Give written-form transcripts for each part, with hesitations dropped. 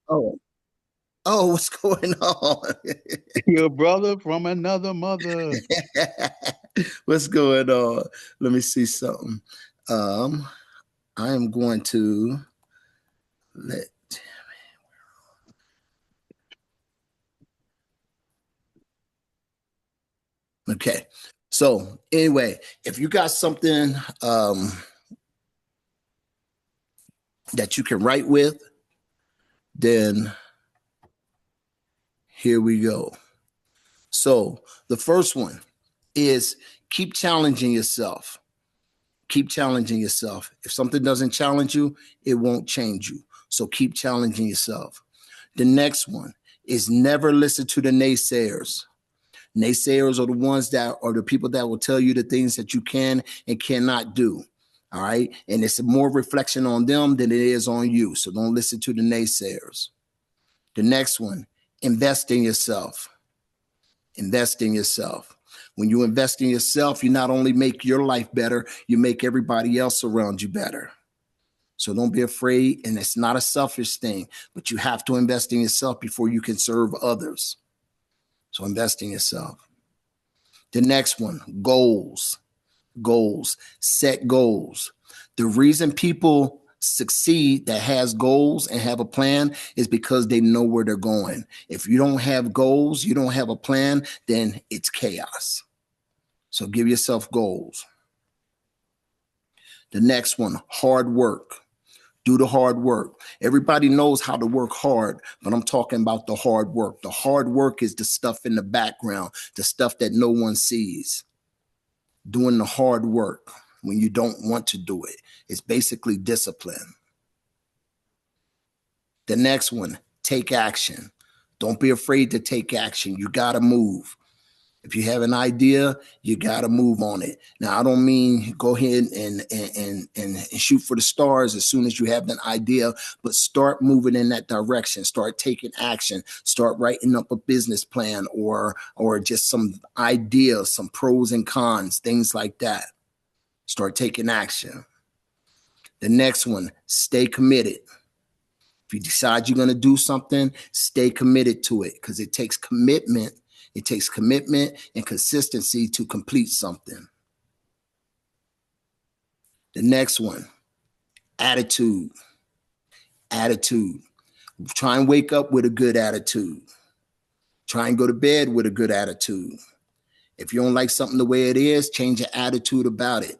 Oh, oh, what's going on? Your brother from another mother. What's going on? Let me see something. Um, I am going to let. Okay. So anyway, if you got something that you can write with, then here we go. So the first one is keep challenging yourself. Keep challenging yourself. If something doesn't challenge you, it won't change you. So keep challenging yourself. The next one is never listen to the naysayers. Naysayers are the ones that are the people that will tell you the things that you can and cannot do. All right. And it's more reflection on them than it is on you. So don't listen to the naysayers. The next one, invest in yourself. Invest in yourself. When you invest in yourself, you not only make your life better, you make everybody else around you better. So don't be afraid. And it's not a selfish thing, but you have to invest in yourself before you can serve others. So invest in yourself. The next one, goals. Goals. Set goals. The reason people succeed that has goals and have a plan is because they know where they're going. If you don't have goals, you don't have a plan, then it's chaos. So give yourself goals. The next one, hard work. Do the hard work. Everybody knows how to work hard, but I'm talking about the hard work. The hard work is the stuff in the background, the stuff that no one sees. Doing the hard work when you don't want to do it. It's basically discipline. The next one, take action. Don't be afraid to take action. You got to move. If you have an idea, you got to move on it. Now, I don't mean go ahead and shoot for the stars as soon as you have an idea, but start moving in that direction. Start taking action. Start writing up a business plan or just some ideas, some pros and cons, things like that. Start taking action. The next one, stay committed. If you decide you're going to do something, stay committed to it because it takes commitment. It takes commitment and consistency to complete something. The next one, attitude. Attitude. Try and wake up with a good attitude. Try and go to bed with a good attitude. If you don't like something the way it is, change your attitude about it.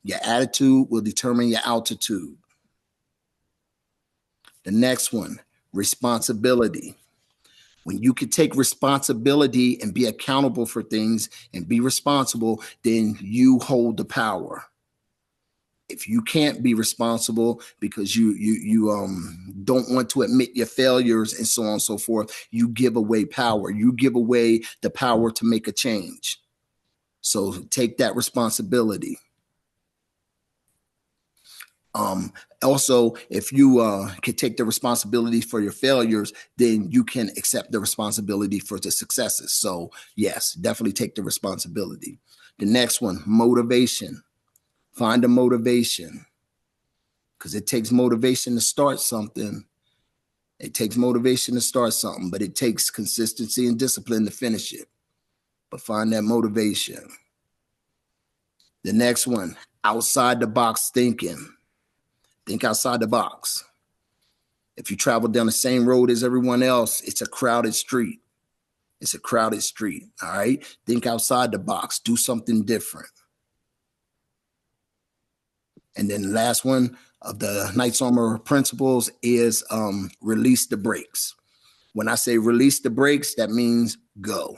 Your attitude will determine your altitude. The next one, responsibility. When you can take responsibility and be accountable for things and be responsible, then you hold the power. If you can't be responsible because you don't want to admit your failures and so on and so forth, you give away power. You give away the power to make a change. So take that responsibility. Also, if you can take the responsibility for your failures, then you can accept the responsibility for the successes. So yes, definitely take the responsibility. The next one, motivation. Find a motivation because it takes motivation to start something. It takes motivation to start something, but it takes consistency and discipline to finish it. But find that motivation. The next one, outside the box thinking. Think outside the box. If you travel down the same road as everyone else, it's a crowded street. It's a crowded street. All right. Think outside the box. Do something different. And then the last one of the Knights Armor principles is release the brakes. When I say release the brakes, that means go.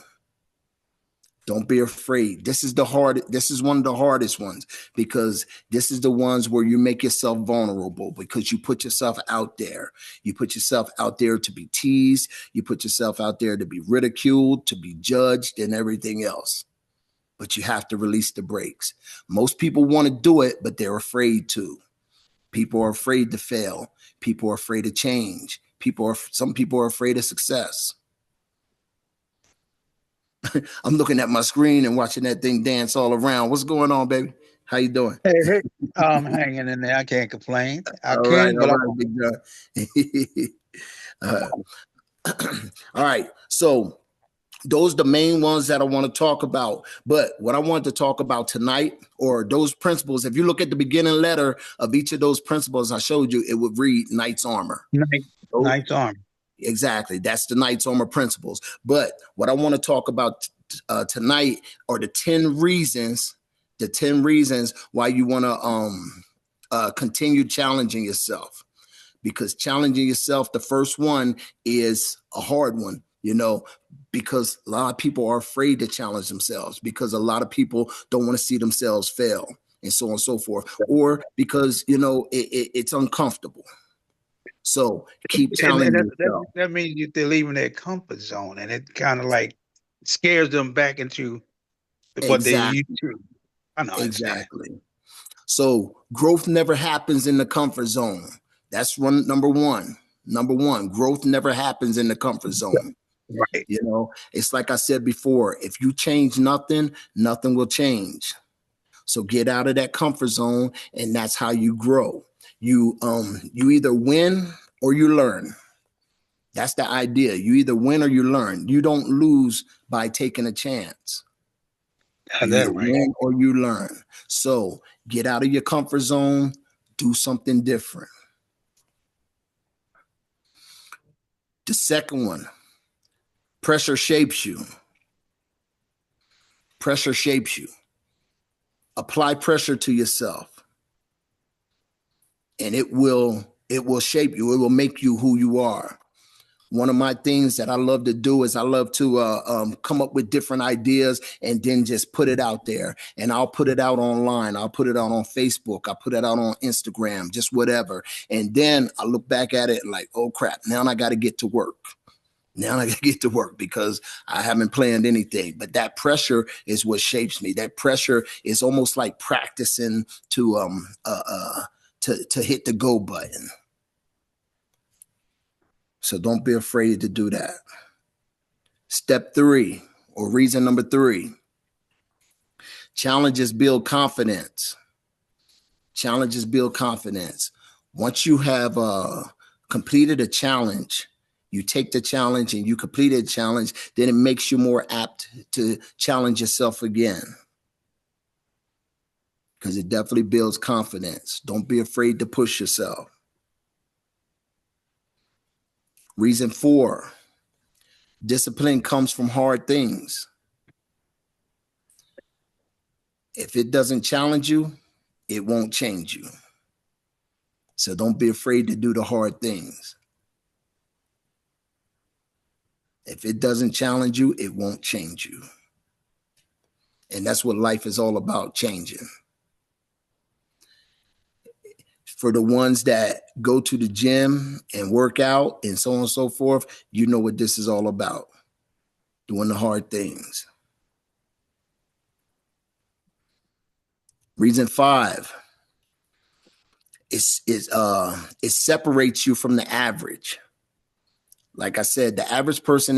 Don't be afraid. This is one of the hardest ones because this is the ones where you make yourself vulnerable because you put yourself out there. You put yourself out there to be teased. You put yourself out there to be ridiculed, to be judged, and everything else. But you have to release the brakes. Most people want to do it, but they're afraid to. People are afraid to fail. People are afraid to change. Some people are afraid of success. I'm looking at my screen and watching that thing dance all around. What's going on, baby? How you doing? Hey, hey, I'm hanging in there. I can't complain. I All right, can, all but I right, won't. big guy. Uh, all right. So those are the main ones that I want to talk about. But what I want to talk about tonight, or those principles, if you look at the beginning letter of each of those principles I showed you, it would read knight's armor. Knight's armor. Exactly. That's the knight's armor principles. But what I want to talk about tonight are the 10 reasons why you want to continue challenging yourself. Because challenging yourself, the first one is a hard one, because a lot of people are afraid to challenge themselves, because a lot of people don't want to see themselves fail, and so on and so forth, or because, it's uncomfortable. So keep challenging yourself. That means they're leaving their comfort zone, and it kind of like scares them back into what they Exactly. used to. I know. Exactly. So growth never happens in the comfort zone. That's number one. Number one, growth never happens in the comfort zone. Right. It's like I said before, if you change nothing, nothing will change. So get out of that comfort zone, and that's how you grow. You either win or you learn. That's the idea. You either win or you learn. You don't lose by taking a chance. You either win or you learn. So get out of your comfort zone, do something different. The second one, pressure shapes you. Pressure shapes you. Apply pressure to yourself, and it will shape you. It will make you who you are. One of my things that I love to do is I love to come up with different ideas and then just put it out there. And I'll put it out online. I'll put it out on Facebook. I'll put it out on Instagram, just whatever. And then I look back at it like, oh, crap, now I got to get to work. Now I got to get to work because I haven't planned anything. But that pressure is what shapes me. That pressure is almost like practicing to hit the go button. So don't be afraid to do that. Step 3, or reason number 3, challenges build confidence. Challenges build confidence. Once you have completed a challenge, you take the challenge and you complete a challenge, then it makes you more apt to challenge yourself again. Because it definitely builds confidence. Don't be afraid to push yourself. Reason 4, discipline comes from hard things. If it doesn't challenge you, it won't change you. So don't be afraid to do the hard things. If it doesn't challenge you, it won't change you. And that's what life is all about, changing. For the ones that go to the gym and work out and so on and so forth, you know what this is all about. Doing the hard things. Reason 5, it separates you from the average. Like I said, the average person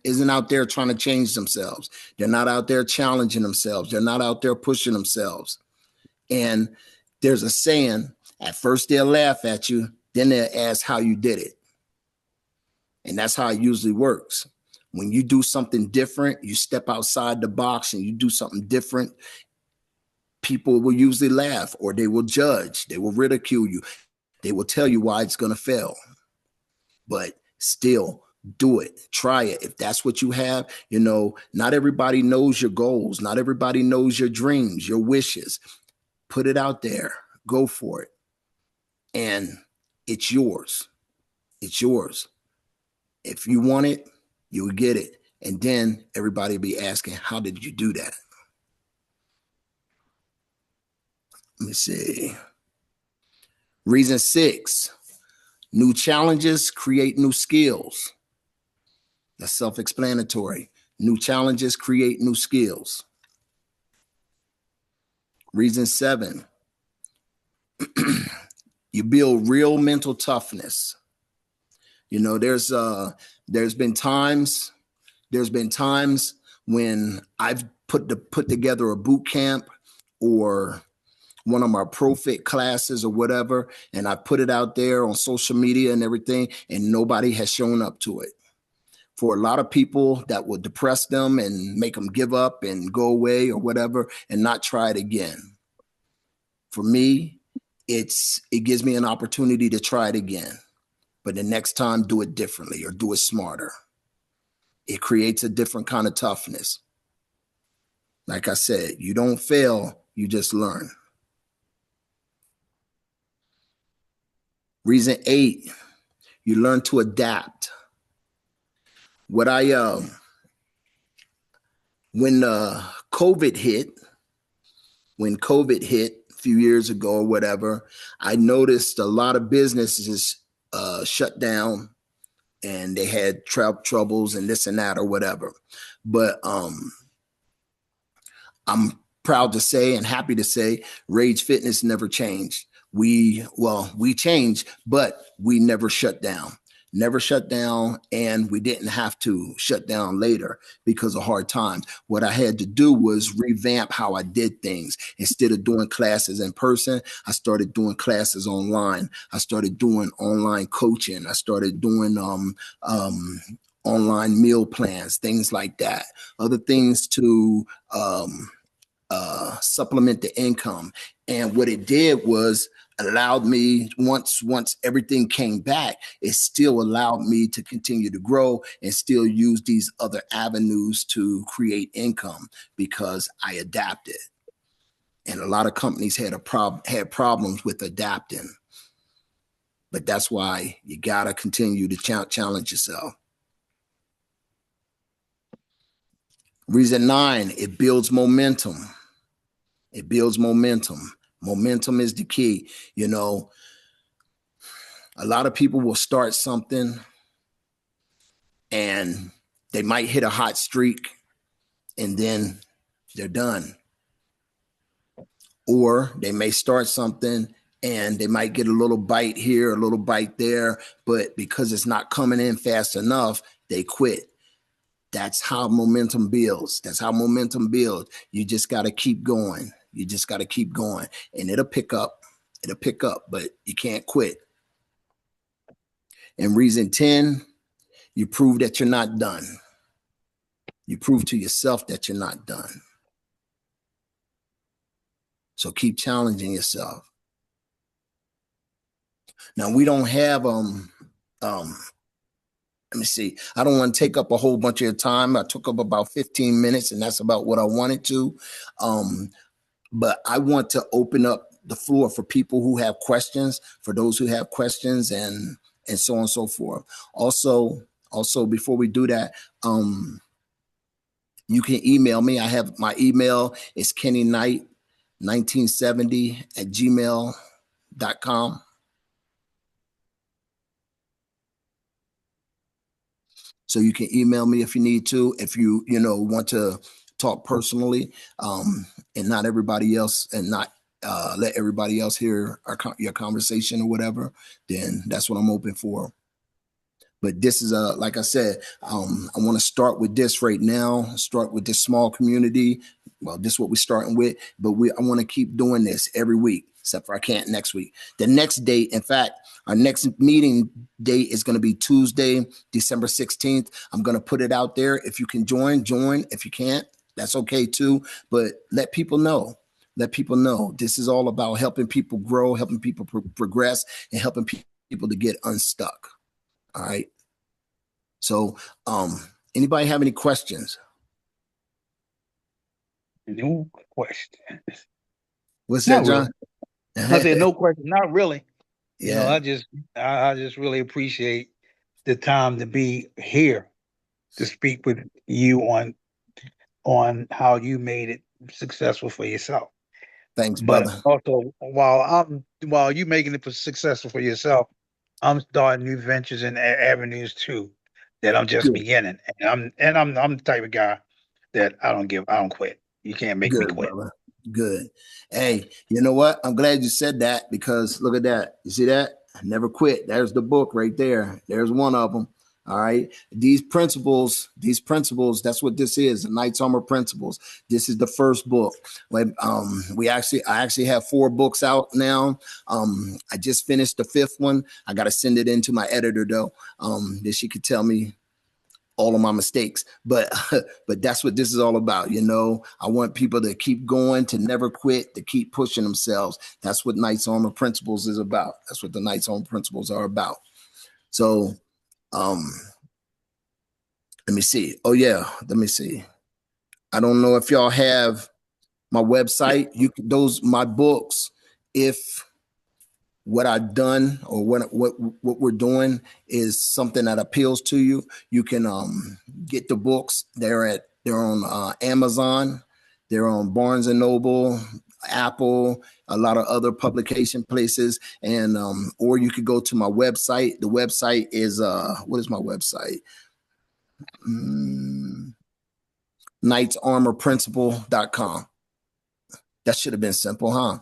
isn't out there trying to change themselves. They're not out there challenging themselves. They're not out there pushing themselves. And there's a saying, at first they'll laugh at you, then they'll ask how you did it. And that's how it usually works. When you do something different, you step outside the box and you do something different, people will usually laugh, or they will judge. They will ridicule you. They will tell you why it's going to fail. But still, do it. Try it. If that's what you have, not everybody knows your goals. Not everybody knows your dreams, your wishes. Put it out there. Go for it. And it's yours. It's yours. If you want it, you'll get it. And then everybody will be asking, how did you do that? Let me see. Reason 6, new challenges create new skills. That's self-explanatory. New challenges create new skills. Reason 7, you build real mental toughness. There's been times when I've put together a boot camp or one of my ProFit classes or whatever, and I put it out there on social media and everything, and nobody has shown up to it. For a lot of people, that will depress them and make them give up and go away or whatever and not try it again. For me, it gives me an opportunity to try it again. But the next time, do it differently or do it smarter. It creates a different kind of toughness. Like I said, you don't fail, you just learn. Reason 8, you learn to adapt. What when COVID hit a few years ago or whatever, I noticed a lot of businesses shut down and they had troubles and this and that or whatever. But I'm proud to say and happy to say Rage Fitness never changed. We changed, but we never shut down. And we didn't have to shut down later because of hard times. What I had to do was revamp how I did things. Instead of doing classes in person, I started doing classes online. I started doing online coaching. I started doing online meal plans, things like that. Other things to supplement the income. And what it did was allowed me, once everything came back, it still allowed me to continue to grow and still use these other avenues to create income because I adapted. And a lot of companies had problems with adapting. But that's why you got to continue to challenge yourself. Reason 9, it builds momentum. It builds momentum. Momentum is the key. You know, a lot of people will start something and they might hit a hot streak and then they're done. Or they may start something and they might get a little bite here, a little bite there, but because it's not coming in fast enough, they quit. That's how momentum builds. You just got to keep going. And it'll pick up, but you can't quit. And reason 10, you prove that you're not done. You prove to yourself that you're not done. So keep challenging yourself. Now we don't have let me see. I don't want to take up a whole bunch of your time. I took up about 15 minutes, and that's about what I wanted to. But I want to open up the floor for people who have questions, for those who have questions, and so on and so forth. Also, before we do that, you can email me. I have my email is kennyknight1970@gmail.com. So you can email me if you need to, if you want to talk personally, and not everybody else, and not let everybody else hear your conversation or whatever, then that's what I'm open for. But this is like I said, I want to start with this right now, start with this small community. Well, this is what we're starting with, but I want to keep doing this every week, except for I can't next week. The next date, in fact, our next meeting date is going to be Tuesday, December 16th. I'm going to put it out there. If you can join. If you can't, that's okay too. But let people know. This is all about helping people grow, helping people progress, and helping people to get unstuck. All right. So, anybody have any questions? No questions. What's that, John? Really. I said no question. Not really. Yeah. I just really appreciate the time to be here to speak with you on how you made it successful for yourself. Thanks, But brother. also, while you making it successful for yourself, I'm starting new ventures and avenues too that I'm just beginning. And I'm the type of guy that I don't quit. You can't make me quit. Brother. Good. Hey, you know what? I'm glad you said that, because look at that. You see that? I never quit. There's the book right there. There's one of them. All right. These principles, that's what this is, the Knights Armor Principles. This is the first book. I actually have 4 books out now. I just finished the 5th one. I got to send it in to my editor though. That she could tell me all of my mistakes, but but that's what this is all about. I want people to keep going, to never quit, to keep pushing themselves. That's what Knights Armor Principles is about. That's what the Knights Armor Principles are about. So let me see. Oh yeah, let me see. I don't know if y'all have my website. My books, if what I've done or what we're doing is something that appeals to you, you can get the books. They're on Amazon, they're on Barnes and Noble, Apple, a lot of other publication places, and or you could go to my website. The website is what is my website? KnightsArmorPrinciple.com. That should have been simple, huh?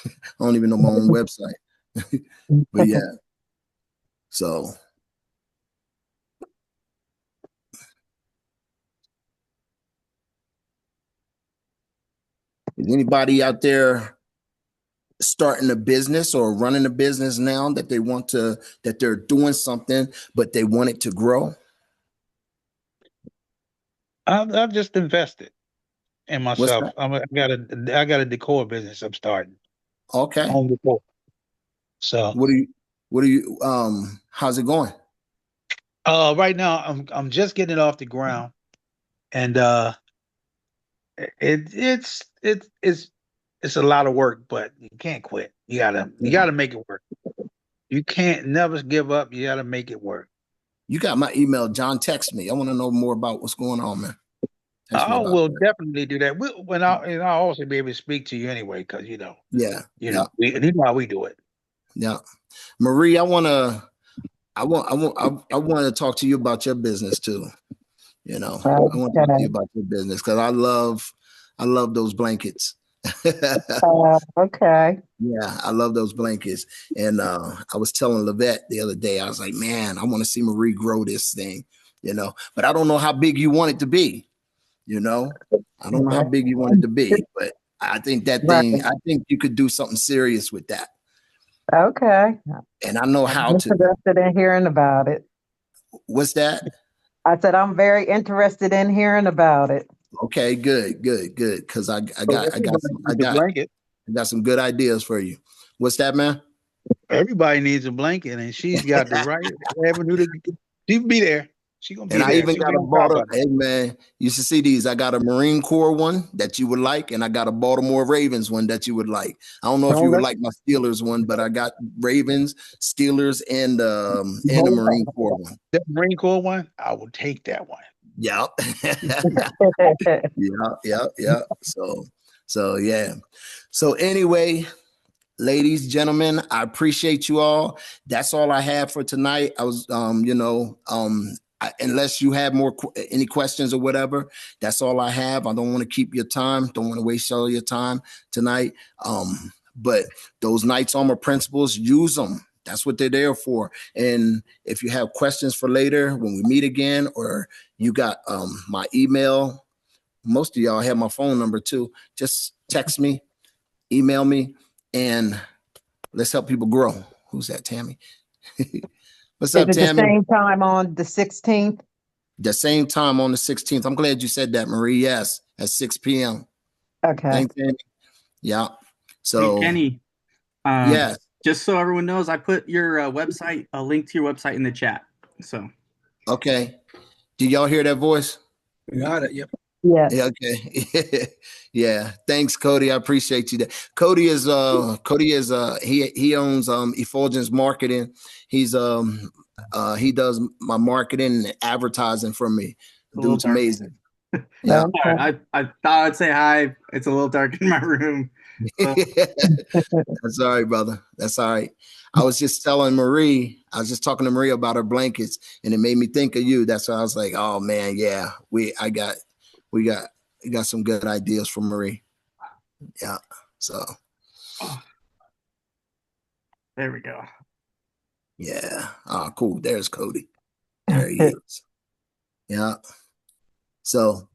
I don't even know my own website. But yeah. So is anybody out there starting a business or running a business now that they're doing something, but they want it to grow? I've just invested in What's myself. that? I got a decor business I'm starting. Okay. Home decor. So What do you how's it going? right now I'm just getting it off the ground, and it's a lot of work, but you can't quit. You Yeah. gotta make it work. You can't never give up. You gotta make it work. You got my email, John. Text me. I want to know more about what's going on, man. Text me I about will that. definitely do that. And I'll also be able to speak to you anyway, because Yeah. Yeah. you know how we do it. Yeah. Marie, I want to talk to you about your business too. I want to talk to you Okay. about your business because I love those blankets. Okay. Yeah, I love those blankets. And I was telling Levette the other day, I was like, man, I want to see Marie grow this thing. But I don't know how big you want it to be, you know. I don't know how Right. big you want it to be, but Right. I think you could do something serious with that. Okay. And I know I'm how to. interested in hearing about it. What's that? I said I'm very interested in hearing about it. Okay, good, good, good. Because So everybody needs a blanket. I got some good ideas for you. What's that, man? Everybody needs a blanket, and she's got the right avenue to. She'll be there. She gonna And be I there. even She'll got be a on top bottle. of it. Hey man, you should see these. I got a Marine Corps one that you would like, and I got a Baltimore Ravens one that you would like. I don't know if you Don't would let like my Steelers one, but I got Ravens, Steelers, and the hold Marine on. Corps one. That Marine Corps one. I will take that one. Yep. Yeah. So yeah. So anyway, ladies, gentlemen, I appreciate you all. That's all I have for tonight. I was, unless you have any questions or whatever, that's all I have. I don't want to keep your time. Don't want to waste all your time tonight. But those Knights Armor principles, use them. That's what they're there for. And if you have questions for later when we meet again, or you got my email, most of y'all have my phone number too. Just text me, email me, and let's help people grow. Who's that, Tammy? What's Is up, it the Tammy? same time on the 16th? The same time on the 16th. I'm glad you said that, Marie. Yes, at 6 p.m. Okay. Thanks, Tammy. Yeah. Hey, So, Kenny, yes. just so everyone knows, I put your website, a link to your website in the chat. So, Okay. Did y'all hear that voice? Got it. Yep. Yes. Yeah, okay. Yeah. Thanks, Cody. I appreciate you. Cody is he owns Effulgence Marketing. He does my marketing and advertising for me. it's a little Dude's dark. amazing. Yeah. All Okay. right, I thought I'd say hi. It's a little dark in my room. So, That's all right, brother. That's all right. I was just talking to Marie about her blankets, and it made me think of you. That's why I was like, oh man, yeah, we got some good ideas from Marie. Yeah. So oh, there we go. yeah. Cool. There's Cody. There he is. Yeah. So,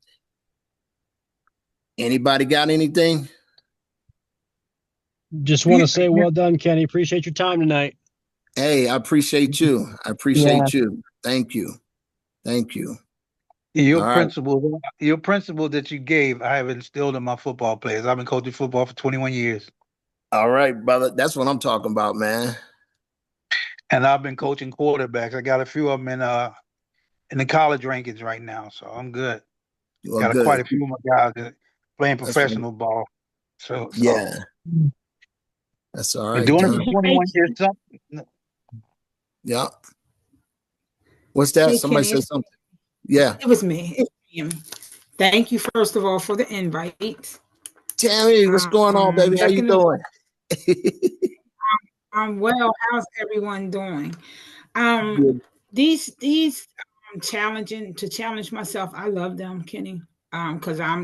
anybody got anything? Just want to say well done, Kenny. Appreciate your time tonight. Hey, I appreciate you. I appreciate you. Thank you. Thank you. Your All right. principle that you gave, I have instilled in my football players. I've been coaching football for 21 years. All right, brother. That's what I'm talking about, man. And I've been coaching quarterbacks. I got a few of them in the college rankings right now, so I'm good. Well, Got good. quite a few of my guys that playing That's right. professional ball. So Yeah. That's all been right, doing it John. for 21 years. Yeah. What's that? Hey, Somebody Kenny, said something. Yeah. it was me. It's me. Thank you, first of all, for the invite. Tammy, what's going on, baby? How you Second of all, doing? I'm well. How's everyone doing? Good. These challenge myself. I love them, Kenny. Because I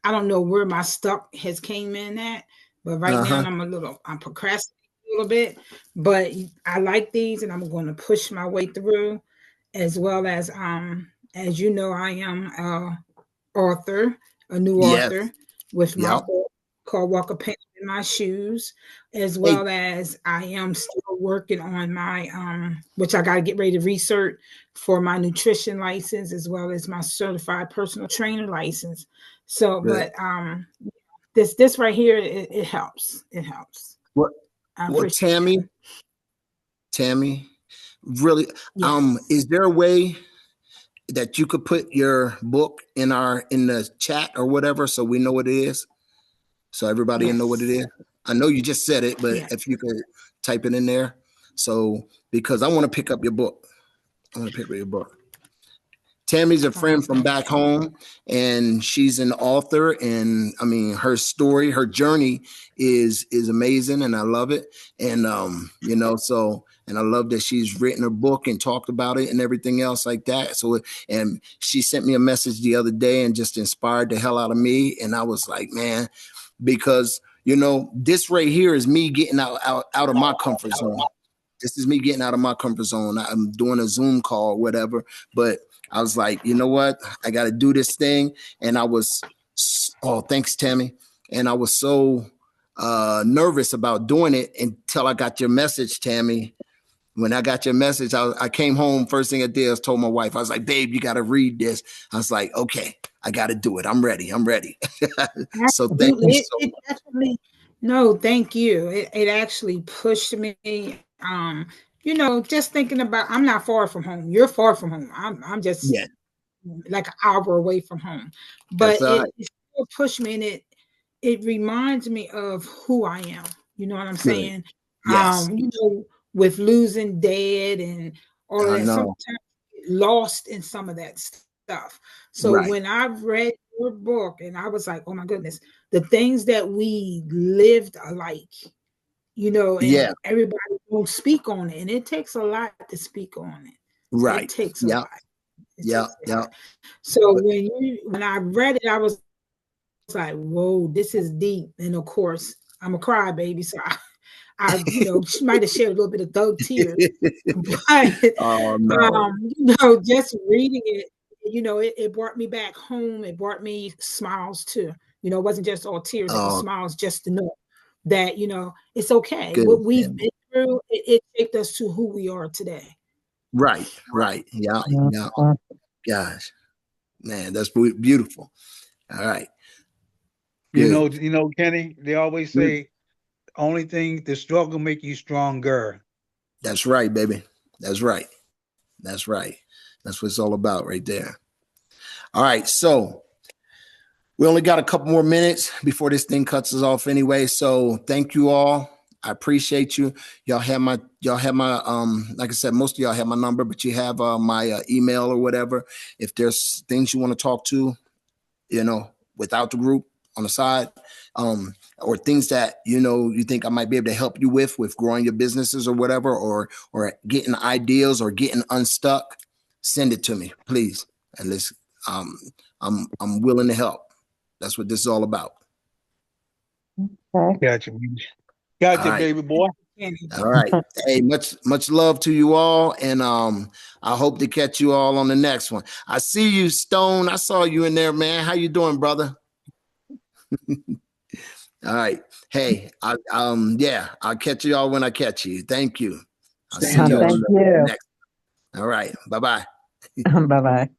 don't know where my stuck has came in at, but right now Uh-huh. I'm procrastinating a little bit. But I like these, and I'm going to push my way through, as well as you know, I am author, a new Yes. author with my Yep. book called Walk a Pain in My Shoes, as Hey, well as I am still working on my which I gotta get ready to research for my nutrition license as well as my certified personal trainer license. So, good. but this right here, it helps. It helps. What I well, appreciate it. Tammy, really, Yes. is there a way that you could put your book in the chat or whatever so we know what it is? So everybody will know what it Yes. is. I know you just said it, but Yeah. if you could type it in there. So because I want to pick up your book. I want to pick up your book. Tammy's a friend from back home, and she's an author. And I mean, her story, her journey is amazing, and I love it. And so and I love that she's written her book and talked about it and everything else like that. So, and she sent me a message the other day and just inspired the hell out of me. And I was like, man, because this right here is me getting out of my comfort zone. This is me getting out of my comfort zone. I'm doing a Zoom call or whatever, but I was like, you know what? I got to do this thing. And I was, oh, thanks, Tammy. And I was so nervous about doing it until I got your message, Tammy. When I got your message, I came home. First thing I did was told my wife, I was like, babe, you got to read this. I was like, okay, I got to do it. I'm ready. So thank you Absolutely. so It much. definitely, no, thank you. It actually pushed me. Just thinking about, I'm not far from home. You're far from home. I'm just Yeah, like an hour away from home. that's But all right. it still pushed me, and it reminds me of who I am. You know what I'm Good. saying? Yes, With losing dad and all of I that, know. sometimes I get lost in some of that stuff. So Right. when I read your book, and I was like, oh my goodness, the things that we lived alike, and Yeah. everybody won't speak on it. And it takes a lot to speak on it. It Right. takes a Yep. lot. It Yep. takes a Yep. lot. So when I read it, I was like, whoa, this is deep. And of course, I'm a crybaby, so she might have shared a little bit of thug tears, but Oh no. just reading it, it brought me back home. It brought me smiles too. It wasn't just all tears; it was Oh, smiles just to know that it's okay. good. What we've Tammy. been through, it shaped us to who we are today. Right. Right. Yeah. Yeah. Gosh, man, that's beautiful. All right. Good. Kenny, they always Good. say only thing the struggle make you stronger. That's right, baby. That's right. That's right. That's what it's all about right there. All right. So we only got a couple more minutes before this thing cuts us off anyway. So thank you all. I appreciate you. Y'all have my like I said, most of y'all have my number, but you have my email or whatever. If there's things you want to talk to, without the group on the side, or things that you think I might be able to help you with growing your businesses or whatever, or getting ideas or getting unstuck, send it to me, please. And let's I'm willing to help. That's what this is all about. Okay. Gotcha, All right. baby boy. All right. Hey, much love to you all, and I hope to catch you all on the next one. I see you, Stone. I saw you in there, man. How you doing, brother? All right. Hey, I'll catch you all when I catch you. Thank you. I'll see you on Thank the you. next. All right. Bye-bye. Bye-bye.